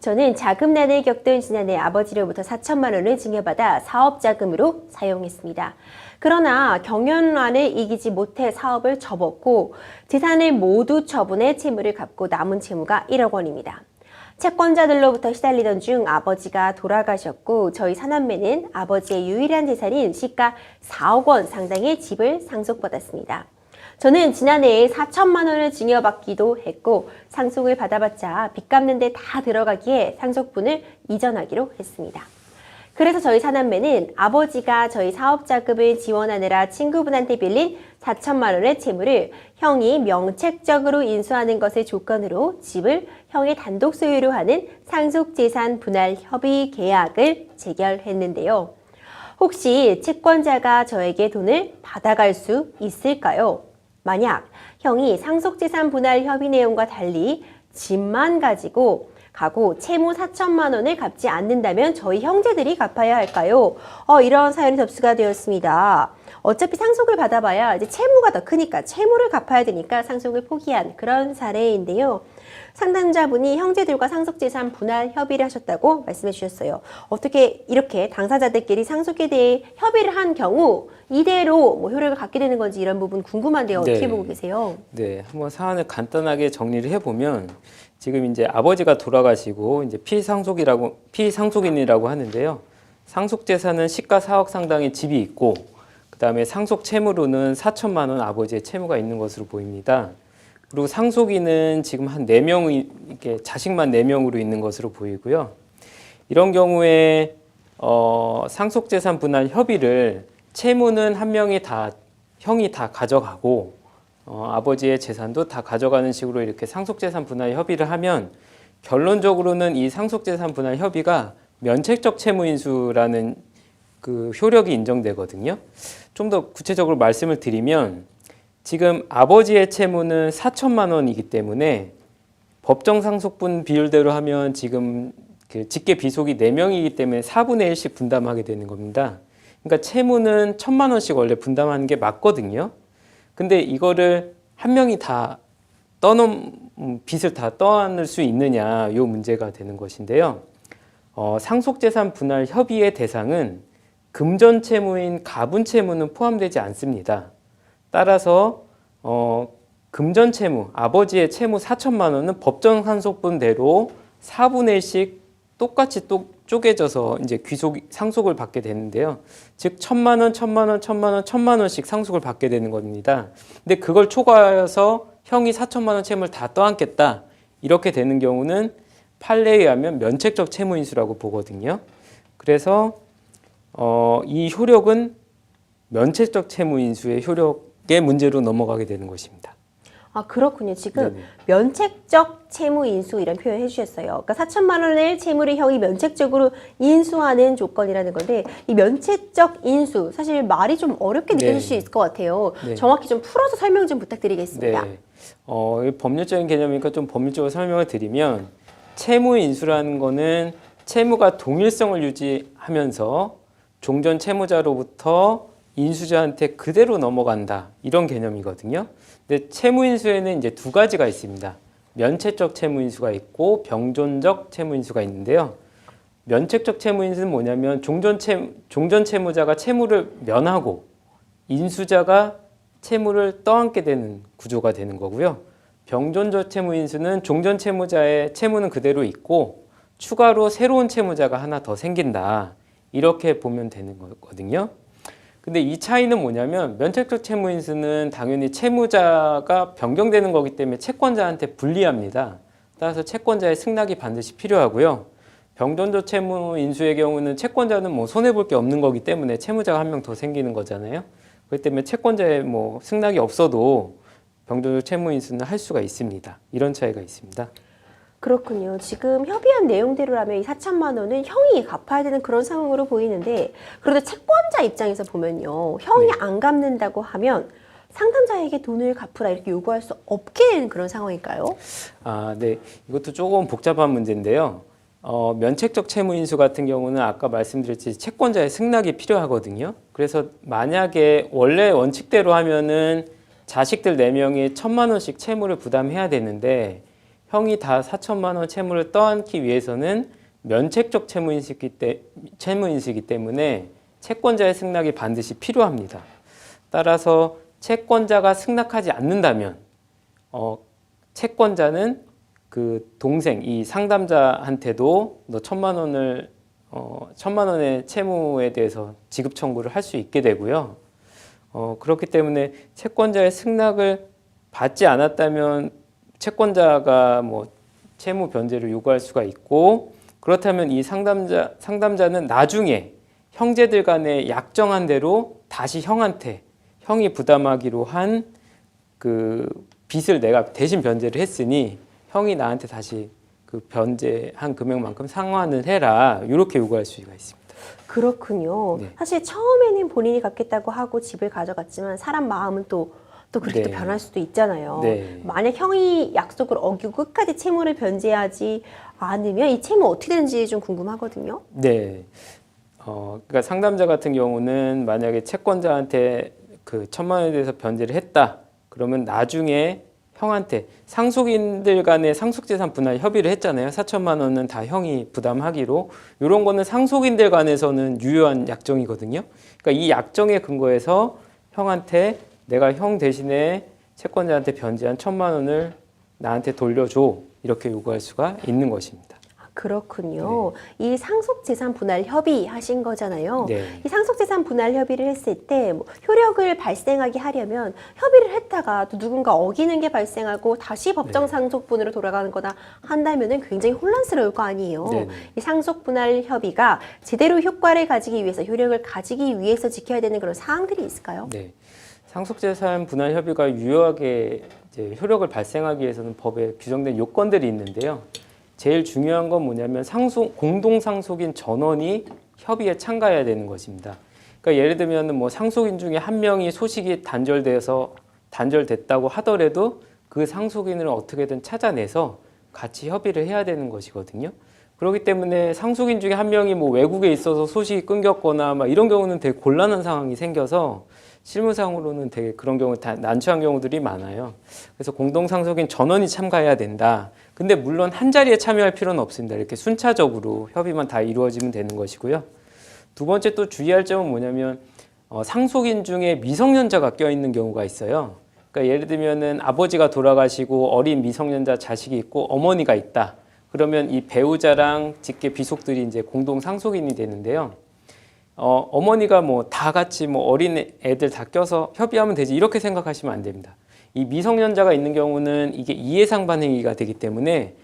저는 자금난을 겪던 지난해 아버지로부터 4천만 원을 증여받아 사업자금으로 사용했습니다. 그러나 경연난을 이기지 못해 사업을 접었고 재산을 모두 처분해 채무를 갚고 남은 채무가 1억 원입니다. 채권자들로부터 시달리던 중 아버지가 돌아가셨고 저희 사남매는 아버지의 유일한 재산인 시가 4억 원 상당의 집을 상속받았습니다. 저는 지난해에 4천만 원을 증여받기도 했고 상속을 받아봤자 빚 갚는 데 다 들어가기에 상속분을 이전하기로 했습니다. 그래서 저희 사남매는 아버지가 저희 사업자금을 지원하느라 친구분한테 빌린 4천만 원의 채무를 형이 명책적으로 인수하는 것을 조건으로 집을 형의 단독 소유로 하는 상속재산 분할 협의 계약을 체결했는데요. 혹시 채권자가 저에게 돈을 받아갈 수 있을까요? 만약 형이 상속재산 분할 협의 내용과 달리 집만 가지고 가고 채무 4천만 원을 갚지 않는다면 저희 형제들이 갚아야 할까요? 이런 사연이 접수가 되었습니다. 어차피 상속을 받아봐야 이제 채무가 더 크니까 채무를 갚아야 되니까 상속을 포기한 그런 사례인데요. 상담자분이 형제들과 상속재산 분할 협의를 하셨다고 말씀해 주셨어요. 어떻게 이렇게 당사자들끼리 상속에 대해 협의를 한 경우 이대로 효력을 갖게 되는 건지 이런 부분 궁금한데요. 어떻게 보고 계세요? 네, 한번 사안을 간단하게 정리를 해보면 지금 이제 아버지가 돌아가시고 이제 피상속인이라고 하는데요. 상속재산은 시가 4억 상당의 집이 있고 그다음에 상속 채무로는 4천만 원 아버지의 채무가 있는 것으로 보입니다. 그리고 상속인은 지금 한 4명이 이렇게 자식만 4명으로 있는 것으로 보이고요. 이런 경우에 상속재산 분할 협의를 채무는 한 명이 다 형이 다 가져가고 아버지의 재산도 다 가져가는 식으로 이렇게 상속재산 분할 협의를 하면 결론적으로는 이 상속재산 분할 협의가 면책적 채무인수라는 그 효력이 인정되거든요. 좀 더 구체적으로 말씀을 드리면 지금 아버지의 채무는 4천만 원이기 때문에 법정 상속분 비율대로 하면 지금 그 직계 비속이 4명이기 때문에 4분의 1씩 분담하게 되는 겁니다. 그러니까 채무는 1,000만 원씩 원래 분담하는 게 맞거든요. 근데 이거를 한 명이 다 빚을 다 떠안을 수 있느냐, 요 문제가 되는 것인데요. 상속재산 분할 협의의 대상은 금전 채무인 가분 채무는 포함되지 않습니다. 따라서 금전 채무, 아버지의 채무 4천만 원은 법정 상속분대로 4분의 1씩 똑같이 쪼개져서 이제 상속을 받게 되는데요. 즉 1,000만 원, 1,000만 원, 1,000만 원, 1,000만 원씩 상속을 받게 되는 겁니다. 근데 그걸 초과해서 형이 4천만 원 채무를 다 떠안겠다. 이렇게 되는 경우는 판례에 의하면 면책적 채무인수라고 보거든요. 그래서 이 효력은 면책적 채무인수의 효력의 문제로 넘어가게 되는 것입니다. 그렇군요. 지금 네네. 면책적 채무인수 이런 표현 해주셨어요. 그러니까 4천만 원의 채무를 형이 면책적으로 인수하는 조건이라는 건데 이 면책적 인수 사실 말이 좀 어렵게 느껴질 수 있을 것 같아요. 네. 정확히 좀 풀어서 설명 좀 부탁드리겠습니다. 네. 법률적인 개념이니까 좀 법률적으로 설명을 드리면 채무인수라는 거는 채무가 동일성을 유지하면서 종전 채무자로부터 인수자한테 그대로 넘어간다 이런 개념이거든요. 근데 채무인수에는 이제 두 가지가 있습니다. 면책적 채무인수가 있고 병존적 채무인수가 있는데요. 면책적 채무인수는 뭐냐면 종전 채무자가 채무를 면하고 인수자가 채무를 떠안게 되는 구조가 되는 거고요. 병존적 채무인수는 종전 채무자의 채무는 그대로 있고 추가로 새로운 채무자가 하나 더 생긴다. 이렇게 보면 되는 거거든요. 근데 이 차이는 뭐냐면 면책적 채무인수는 당연히 채무자가 변경되는 거기 때문에 채권자한테 불리합니다. 따라서 채권자의 승낙이 반드시 필요하고요. 병존적 채무인수의 경우는 채권자는 뭐 손해볼 게 없는 거기 때문에 채무자가 한 명 더 생기는 거잖아요. 그렇기 때문에 채권자의 뭐 승낙이 없어도 병존적 채무인수는 할 수가 있습니다. 이런 차이가 있습니다. 그렇군요. 지금 협의한 내용대로라면 이 4천만 원은 형이 갚아야 되는 그런 상황으로 보이는데 그래도 채권자 입장에서 보면요. 형이 안 갚는다고 하면 상담자에게 돈을 갚으라 이렇게 요구할 수 없게 되는 그런 상황일까요? 네. 이것도 조금 복잡한 문제인데요. 면책적 채무인수 같은 경우는 아까 말씀드렸듯이 채권자의 승낙이 필요하거든요. 그래서 만약에 원래 원칙대로 하면은 자식들 4명이 1,000만 원씩 채무를 부담해야 되는데 형이 다 4천만 원 채무를 떠안기 위해서는 면책적 채무인수이기 때문에 채권자의 승낙이 반드시 필요합니다. 따라서 채권자가 승낙하지 않는다면 채권자는 그 동생, 이 상담자한테도 너 1,000만 원의 채무에 대해서 지급 청구를 할 수 있게 되고요. 그렇기 때문에 채권자의 승낙을 받지 않았다면 채권자가 뭐 채무 변제를 요구할 수가 있고, 그렇다면 이 상담자는 나중에 형제들 간에 약정한 대로 다시 형이 부담하기로 한 그 빚을 내가 대신 변제를 했으니 형이 나한테 다시 그 변제한 금액만큼 상환을 해라, 이렇게 요구할 수가 있습니다. 그렇군요. 네. 사실 처음에는 본인이 갚겠다고 하고 집을 가져갔지만 사람 마음은 또 그렇게 또 네. 변할 수도 있잖아요. 네. 만약 형이 약속을 어기고 끝까지 채무를 변제하지 않으면 이 채무 어떻게 되는지 좀 궁금하거든요. 네. 그러니까 상담자 같은 경우는 만약에 채권자한테 그 1,000만 원에 대해서 변제를 했다. 그러면 나중에 형한테 상속인들 간의 상속재산 분할 협의를 했잖아요. 4천만 원은 다 형이 부담하기로. 이런 거는 상속인들 간에서는 유효한 약정이거든요. 그러니까 이 약정에 근거해서 형한테 내가 형 대신에 채권자한테 변제한 1,000만 원을 나한테 돌려줘, 이렇게 요구할 수가 있는 것입니다. 그렇군요. 이 상속재산 분할 협의 하신 거잖아요. 네. 이 상속재산 분할 협의를 했을 때 뭐 효력을 발생하게 하려면 협의를 했다가 또 누군가 어기는 게 발생하고 다시 법정 상속분으로 돌아가는 거나 한다면은 굉장히 혼란스러울 거 아니에요. 네. 이 상속 분할 협의가 제대로 효과를 가지기 위해서, 효력을 가지기 위해서 지켜야 되는 그런 사항들이 있을까요? 네. 상속재산 분할 협의가 유효하게 이제 효력을 발생하기 위해서는 법에 규정된 요건들이 있는데요. 제일 중요한 건 뭐냐면 공동상속인 전원이 협의에 참가해야 되는 것입니다. 그러니까 예를 들면 뭐 상속인 중에 한 명이 소식이 단절됐다고 하더라도 그 상속인을 어떻게든 찾아내서 같이 협의를 해야 되는 것이거든요. 그렇기 때문에 상속인 중에 한 명이 뭐 외국에 있어서 소식이 끊겼거나 막 이런 경우는 되게 곤란한 상황이 생겨서 실무상으로는 되게 그런 경우 다 난처한 경우들이 많아요. 그래서 공동상속인 전원이 참가해야 된다. 근데 물론 한 자리에 참여할 필요는 없습니다. 이렇게 순차적으로 협의만 다 이루어지면 되는 것이고요. 두 번째 또 주의할 점은 뭐냐면 상속인 중에 미성년자가 껴있는 경우가 있어요. 그러니까 예를 들면은 아버지가 돌아가시고 어린 미성년자 자식이 있고 어머니가 있다. 그러면 이 배우자랑 직계 비속들이 이제 공동 상속인이 되는데요. 어머니가 뭐 다 같이 뭐 어린 애들 다 껴서 협의하면 되지, 이렇게 생각하시면 안 됩니다. 이 미성년자가 있는 경우는 이게 이해상반행위가 되기 때문에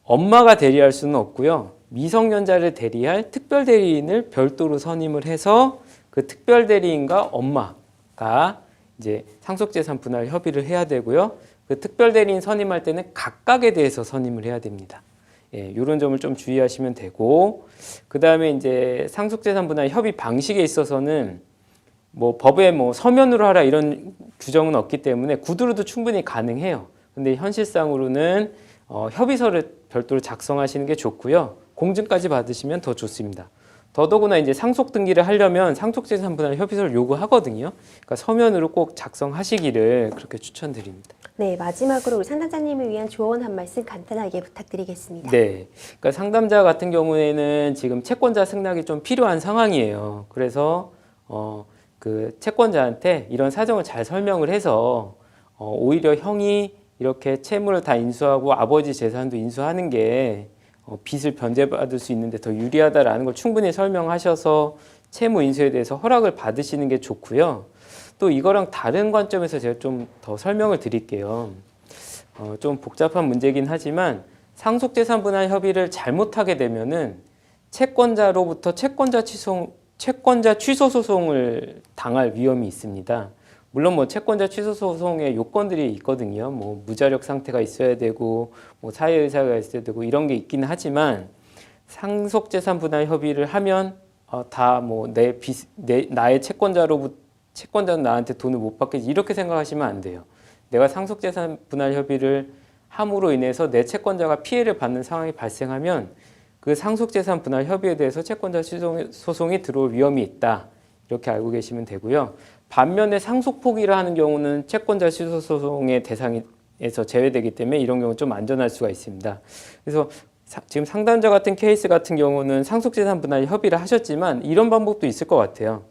엄마가 대리할 수는 없고요. 미성년자를 대리할 특별대리인을 별도로 선임을 해서 그 특별대리인과 엄마가 이제 상속재산 분할 협의를 해야 되고요. 그 특별대리인 선임할 때는 각각에 대해서 선임을 해야 됩니다. 예, 이런 점을 좀 주의하시면 되고, 그 다음에 이제 상속재산 분할 협의 방식에 있어서는 뭐 법에 뭐 서면으로 하라 이런 규정은 없기 때문에 구두로도 충분히 가능해요. 근데 현실상으로는 협의서를 별도로 작성하시는 게 좋고요. 공증까지 받으시면 더 좋습니다. 더더구나 이제 상속 등기를 하려면 상속재산 분할 협의서를 요구하거든요. 그러니까 서면으로 꼭 작성하시기를 그렇게 추천드립니다. 네, 마지막으로 우리 상담자님을 위한 조언 한 말씀 간단하게 부탁드리겠습니다. 네, 그러니까 상담자 같은 경우에는 지금 채권자 승낙이 좀 필요한 상황이에요. 그래서 그 채권자한테 이런 사정을 잘 설명을 해서 오히려 형이 이렇게 채무를 다 인수하고 아버지 재산도 인수하는 게 빚을 변제받을 수 있는데 더 유리하다라는 걸 충분히 설명하셔서 채무 인수에 대해서 허락을 받으시는 게 좋고요. 또 이거랑 다른 관점에서 제가 좀 더 설명을 드릴게요. 좀 복잡한 문제긴 하지만 상속재산 분할 협의를 잘못하게 되면은 채권자로부터 채권자 취소 소송을 당할 위험이 있습니다. 물론 뭐 채권자 취소 소송의 요건들이 있거든요. 뭐 무자력 상태가 있어야 되고 뭐 사회 의사가 있어야 되고 이런 게 있기는 하지만 상속재산 분할 협의를 하면 다 뭐 나의 채권자는 나한테 돈을 못 받겠지, 이렇게 생각하시면 안 돼요. 내가 상속재산 분할 협의를 함으로 인해서 내 채권자가 피해를 받는 상황이 발생하면 그 상속재산 분할 협의에 대해서 채권자 소송이 들어올 위험이 있다, 이렇게 알고 계시면 되고요. 반면에 상속 포기를 하는 경우는 채권자 취소 소송의 대상이 에서 제외되기 때문에 이런 경우 좀 안전할 수가 있습니다. 그래서 지금 상담자 같은 케이스 같은 경우는 상속재산 분할 협의를 하셨지만 이런 방법도 있을 것 같아요.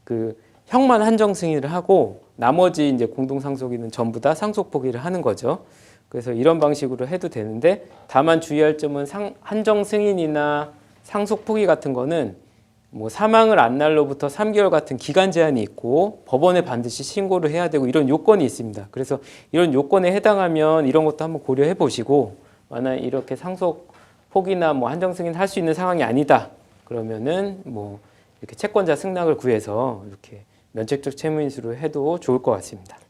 그 형만 한정 승인을 하고 나머지 이제 공동 상속인은 전부 다 상속 포기를 하는 거죠. 그래서 이런 방식으로 해도 되는데 다만 주의할 점은 한정 승인이나 상속 포기 같은 거는 뭐 사망을 안 날로부터 3개월 같은 기간 제한이 있고 법원에 반드시 신고를 해야 되고 이런 요건이 있습니다. 그래서 이런 요건에 해당하면 이런 것도 한번 고려해 보시고 만약 이렇게 상속 포기나 뭐 한정 승인 할 수 있는 상황이 아니다 그러면은 뭐 이렇게 채권자 승낙을 구해서 이렇게 면책적 채무인수로 해도 좋을 것 같습니다.